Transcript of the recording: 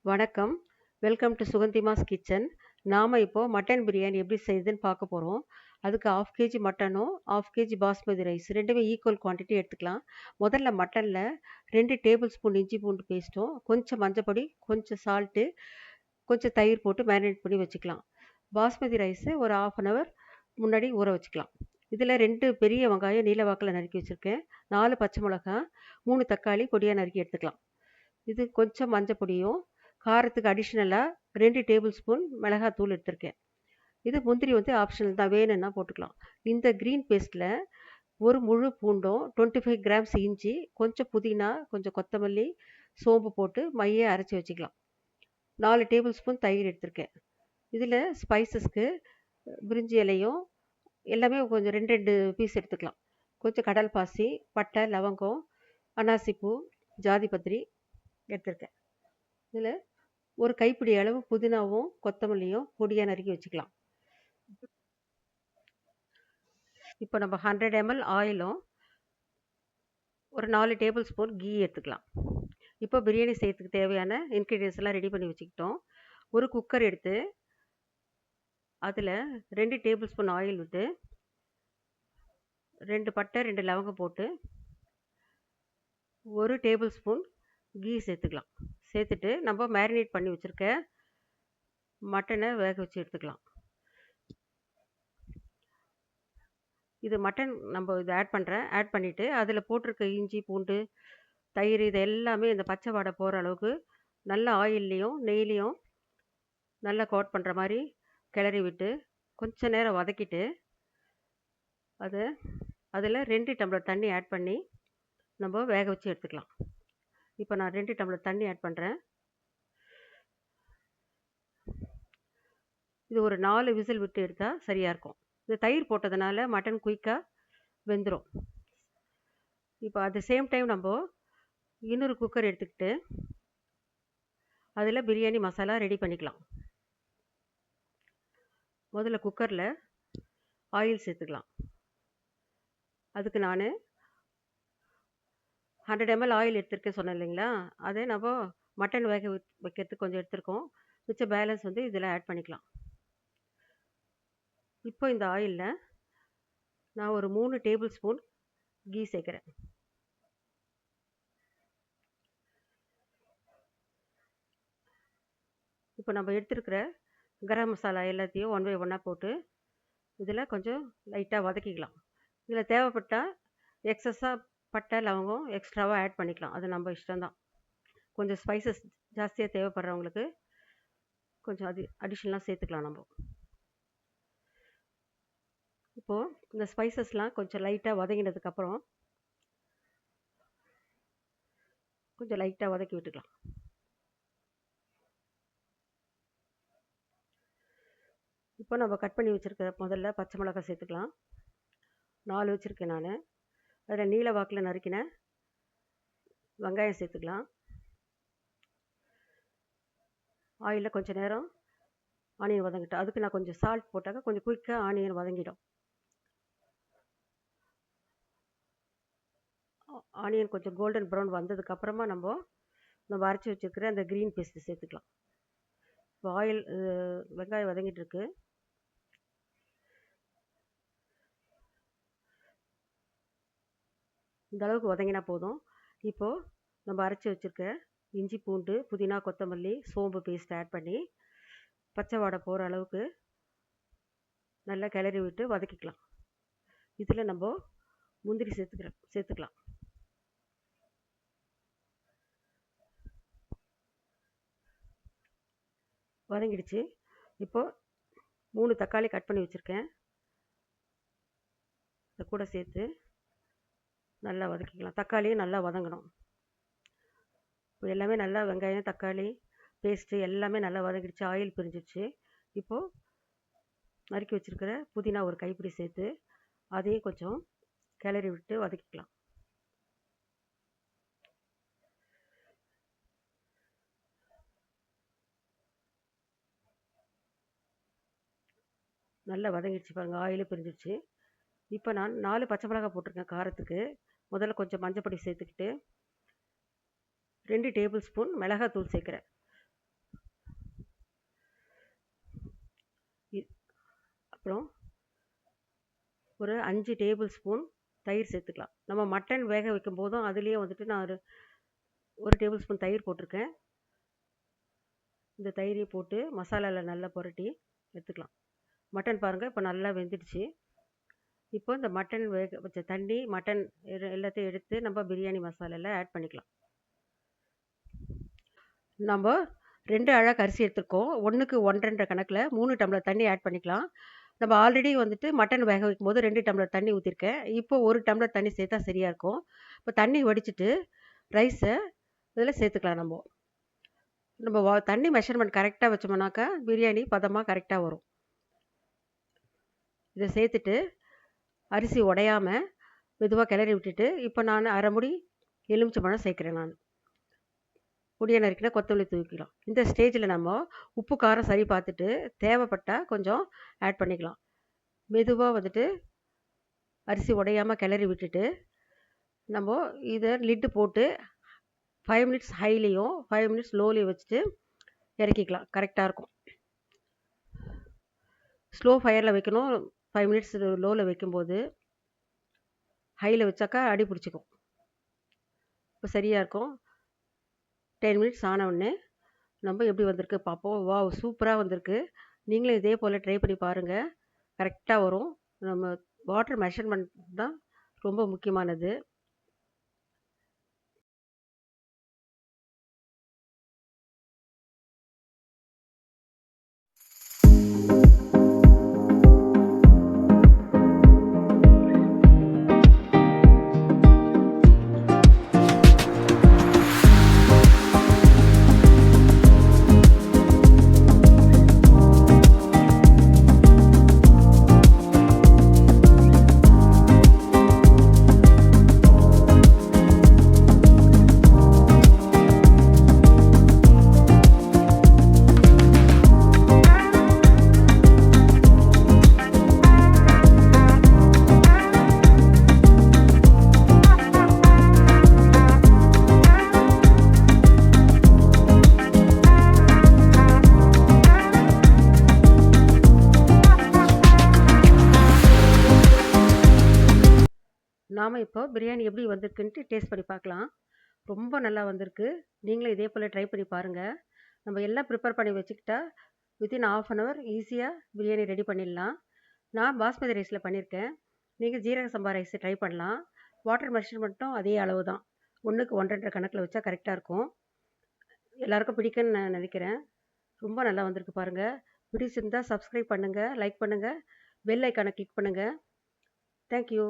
வணக்கம். Welcome to Suganthimas kitchen. நாம இப்போ மட்டன் பிரியாணி எப்படி செய்யுதுன்னு பார்க்க போறோம். அதுக்கு 1/2 கேஜி மட்டனும், 1/2 கேஜி பாஸ்மதி ரைஸ் 2மே ஈக்குவல் குவான்டிட்டி எடுத்துக்கலாம். முதல்ல மட்டன்ல 2 டேபிள் ஸ்பூன் இஞ்சி பூண்டு பேஸ்ட்டும், கொஞ்சம் மஞ்சப்பொடி, கொஞ்சம் சால்ட்டு, கொஞ்சம் தயிர் போட்டு மேரினேட் பண்ணி வச்சுக்கலாம். பாஸ்மதி ரைஸு ஒரு 1/2 அன் ஹவர் முன்னாடி ஊற வச்சுக்கலாம். இதில் 2 பெரிய வெங்காயம் நீல வாக்கில் நறுக்கி வச்சுருக்கேன். 4 பச்சை மிளகாய், 3 தக்காளி பொடியாக நறுக்கி எடுத்துக்கலாம். இது கொஞ்சம் மஞ்சப்பொடியும், காரத்துக்கு அடிஷ்னலாக 2 டேபிள் ஸ்பூன் மிளகாத்தூள் எடுத்திருக்கேன். இது முந்திரி ஆப்ஷனல் தான், வேணும்னா போட்டுக்கலாம். இந்த க்ரீன் பேஸ்ட்டில் ஒரு முழு பூண்டும், 25 கிராம்ஸ் இஞ்சி, கொஞ்சம் புதினா, கொஞ்சம் கொத்தமல்லி, சோம்பு போட்டு மைய அரைச்சி வச்சுக்கலாம். 4 டேபிள் ஸ்பூன் தயிர் எடுத்திருக்கேன். இதில் ஸ்பைசஸ்க்கு பிரிஞ்சி இலையும் எல்லாமே கொஞ்சம் 2 பீஸ் எடுத்துக்கலாம். கொஞ்சம் கடல் பாசி, பட்டை, லவங்கம், அன்னாசிப்பூ, ஜாதிபத்திரி எடுத்திருக்கேன். இதில் ஒரு கைப்பிடி அளவு புதினாவும் கொத்தமல்லியும் பொடியாக நறுக்கி வச்சுக்கலாம். இப்போ நம்ம 100 ml ஆயிலும் ஒரு 4 டேபிள் ஸ்பூன் கீ எடுத்துக்கலாம். இப்போ பிரியாணி செய்யறதுக்கு தேவையான இன்க்ரீடியன்ஸ் எல்லாம் ரெடி பண்ணி வச்சுக்கிட்டோம். ஒரு குக்கர் எடுத்து அதில் 2 டேபிள் ஸ்பூன் ஆயில் விட்டு 2 பட்டை 2 லவங்கம் போட்டு 1 டேபிள் ஸ்பூன் கீ சேர்த்துக்கலாம். சேர்த்துட்டு நம்ம மேரினேட் பண்ணி வச்சுருக்க மட்டனை வேக வச்சு எடுத்துக்கலாம். இது மட்டன் நம்ம இதை ஆட் பண்ணிவிட்டு அதில் போட்டிருக்க இஞ்சி பூண்டு தயிர் இது எல்லாமே இந்த பச்சை வாடை போகிற அளவுக்கு நல்லா ஆயில்லையும் நெய்லேயும் நல்லா கோட் பண்ணுற மாதிரி கிளறி விட்டு கொஞ்ச நேரம் வதக்கிட்டு அதில் 2 டம்ளர் தண்ணி ஆட் பண்ணி நம்ம வேக வச்சு எடுத்துக்கலாம். இப்போ நான் 2 டம்ளர் தண்ணி ஆட் பண்ணுறேன். இது ஒரு 4 விசில் விட்டு எடுத்தால் சரியாக இருக்கும். இந்த தயிர் போட்டதுனால மட்டன் குயிக்காக வெந்துடும். இப்போ அட் த சேம் டைம் நம்ம இன்னொரு குக்கர் எடுத்துக்கிட்டு அதில் பிரியாணி மசாலா ரெடி பண்ணிக்கலாம். முதல்ல குக்கரில் ஆயில் சேர்த்துக்கலாம். அதுக்கு நான் 100 ml ஆயில் எடுத்துருக்கேன் சொன்னேன் இல்லைங்களா, அதை நம்ம மட்டன் வேக வைக்கிறதுக்கு கொஞ்சம் எடுத்துருக்கோம். மிச்ச பேலன்ஸ் இதில் ஆட் பண்ணிக்கலாம். இப்போ இந்த ஆயிலில் நான் ஒரு 3 டேபிள் ஸ்பூன் கீ சேர்க்குறேன். இப்போ நம்ம எடுத்துருக்கிற கரம் மசாலா எல்லாத்தையும் 1 by 1 போட்டு இதில் கொஞ்சம் லைட்டாக வதக்கிக்கலாம். இதில் தேவைப்பட்டால் எக்ஸஸாக பட்டை லவங்கம் எக்ஸ்ட்ராவாக ஆட் பண்ணிக்கலாம். அது நம்ம இஷ்டம்தான். கொஞ்சம் ஸ்பைசஸ் ஜாஸ்தியாக தேவைப்படுறவங்களுக்கு கொஞ்சம் அடிஷ்னலாக சேர்த்துக்கலாம். நம்ம இப்போது இந்த ஸ்பைசஸ்லாம் கொஞ்சம் லைட்டாக வதங்கினதுக்கப்புறம் கொஞ்சம் லைட்டாக வதக்கி விட்டுக்கலாம். இப்போ நம்ம கட் பண்ணி வச்சுருக்க முதல்ல பச்சை மிளகாய் சேர்த்துக்கலாம். 4 வச்சுருக்கேன் நான். அதில் நீல வாக்கில் நறுக்கின வெங்காயம் சேர்த்துக்கலாம். ஆயிலில் கொஞ்சம் நேரம் ஆனியன் வதங்கிட்டோம். அதுக்கு நான் கொஞ்சம் சால்ட் போட்டாக்க கொஞ்சம் குயிக்காக ஆனியன் வதங்கிடும். ஆனியன் கொஞ்சம் கோல்டன் ப்ரௌன் வந்ததுக்கப்புறமா நம்ம அரைச்சி வச்சுருக்கிற அந்த க்ரீன் பேஸ்ட்டு சேர்த்துக்கலாம். இப்போ வெங்காயம் வதங்கிட்டு இருக்கு. இந்த அளவுக்கு வதங்கினா போதும். இப்போது நம்ம அரைச்சி வச்சுருக்க இஞ்சி பூண்டு புதினா கொத்தமல்லி சோம்பு பேஸ்ட் ஆட் பண்ணி பச்சை வாடை போகிற அளவுக்கு நல்லா கிளறி விட்டு வதக்கிக்கலாம். இதில் நம்ம முந்திரி சேர்த்துக்கலாம். வதங்கிடுச்சு. இப்போது 3 தக்காளி கட் பண்ணி வச்சுருக்கேன். இதை கூட சேர்த்து நல்லா வதக்கிக்கலாம். தக்காளியும் நல்லா வதங்கணும். இப்போ எல்லாமே நல்லா வெங்காயம் தக்காளி பேஸ்ட்டு எல்லாமே நல்லா வதங்கிடுச்சு. ஆயில் பிரிஞ்சிடுச்சு. இப்போது நறுக்கி வச்சுருக்கிற புதினா ஒரு கைப்பிடி சேர்த்து அதையும் கொஞ்சம் கிளறி விட்டு வதக்கிக்கலாம். நல்லா வதங்கிடுச்சு பாருங்கள், ஆயிலும் பிரிஞ்சிடுச்சு. இப்போ நான் 4 பச்சை மிளகாய் போட்டிருக்கேன் காரத்துக்கு. முதல்ல கொஞ்சம் மஞ்சப்பொடி சேர்த்துக்கிட்டு 2 டேபிள் ஸ்பூன் மிளகாத்தூள் சேர்க்குறேன். அப்புறம் ஒரு 5 டேபிள் ஸ்பூன் தயிர் சேர்த்துக்கலாம். நம்ம மட்டன் வேக வைக்கும் போதும் அதுலேயே வந்துட்டு நான் ஒரு டேபிள் ஸ்பூன் தயிர் போட்டிருக்கேன். இந்த தயிரையும் போட்டு மசாலாவில் நல்லா புரட்டி எடுத்துக்கலாம். மட்டன் பாருங்கள் இப்போ நல்லா வெந்துடுச்சு. இப்போ இந்த மட்டன் வேக வச்ச தண்ணி மட்டன் எல்லாத்தையும் எடுத்து நம்ம பிரியாணி மசாலாவில் ஆட் பண்ணிக்கலாம். நம்ம 2 அழகு அரிசி எடுத்துருக்கோம். 1க்கு 1 1/2 கணக்கில் 3 டம்ளர் தண்ணி ஆட் பண்ணிக்கலாம். நம்ம ஆல்ரெடி வந்துட்டு மட்டன் வேக வைக்கும்போது 2 டம்ளர் தண்ணி ஊற்றிருக்கேன். இப்போ 1 டம்ளர் தண்ணி சேர்த்தா சரியாக இருக்கும். இப்போ தண்ணி வடிச்சிட்டு ரைஸை இதில் சேர்த்துக்கலாம். நம்ம தண்ணி மெஷர்மெண்ட் கரெக்டாக வச்சோம்னாக்கா பிரியாணி பதமாக கரெக்டாக வரும். இதை சேர்த்துட்டு அரிசி உடையாமல் மெதுவாக கிளறி விட்டுட்டு இப்போ நான் அரை முடி எலுமிச்சம்பழம் சேர்க்குறேன். நான் பொடியை நறுக்கினா கொத்தமல்லி தூக்கிக்கலாம். இந்த ஸ்டேஜில் நம்ம உப்பு காரம் சரி பார்த்துட்டு தேவைப்பட்டால் கொஞ்சம் ஆட் பண்ணிக்கலாம். மெதுவாக வந்துட்டு அரிசி உடையாமல் கிளறி விட்டுட்டு நம்ம இதை லிட்டு போட்டு 5 மினிட்ஸ் ஹைலேயும் 5 மினிட்ஸ் லோலேயும் வச்சுட்டு இறக்கிக்கலாம். கரெக்டாக இருக்கும். ஸ்லோ ஃபயரில் வைக்கணும். 5 மினிட்ஸ் லோவில் வைக்கும்போது ஹையில் வச்சாக்கா அடி பிடிச்சிக்கும். இப்போ சரியாக இருக்கும். 10 மினிட்ஸ் ஆன உடனே நம்ம எப்படி வந்திருக்கு பார்ப்போம். வாவ், சூப்பராக வந்திருக்கு. நீங்களும் இதே போல் ட்ரை பண்ணி பாருங்கள். கரெக்டாக வரும். நம்ம வாட்டர் மெஷர்மெண்ட் தான் ரொம்ப முக்கியமானது. நாம் இப்போ பிரியாணி எப்படி வந்திருக்குன்ட்டு டேஸ்ட் பண்ணி பார்க்கலாம். ரொம்ப நல்லா வந்திருக்கு. நீங்களும் இதே போல் ட்ரை பண்ணி பாருங்கள். நம்ம எல்லாம் ப்ரிப்பேர் பண்ணி வச்சுக்கிட்டா வித்தின் ½ அன் ஹவர் ஈஸியாக பிரியாணி ரெடி பண்ணிடலாம். நான் பாஸ்மதி ரைஸில் பண்ணியிருக்கேன். நீங்கள் ஜீரக சம்பா ரைஸை ட்ரை பண்ணலாம். வாட்டர் மெஷர்மெண்ட்டும் அதே அளவு தான். 1க்கு 1 1/2 கணக்கில் வச்சா கரெக்டாக இருக்கும். எல்லாருக்கும் பிடிக்குன்னு நான் நினைக்கிறேன். ரொம்ப நல்லா வந்திருக்கு பாருங்கள். பிடிச்சிருந்தால் சப்ஸ்கிரைப் பண்ணுங்கள், லைக் பண்ணுங்கள், பெல் ஐக்கானை கிளிக் பண்ணுங்கள். தேங்க்யூ.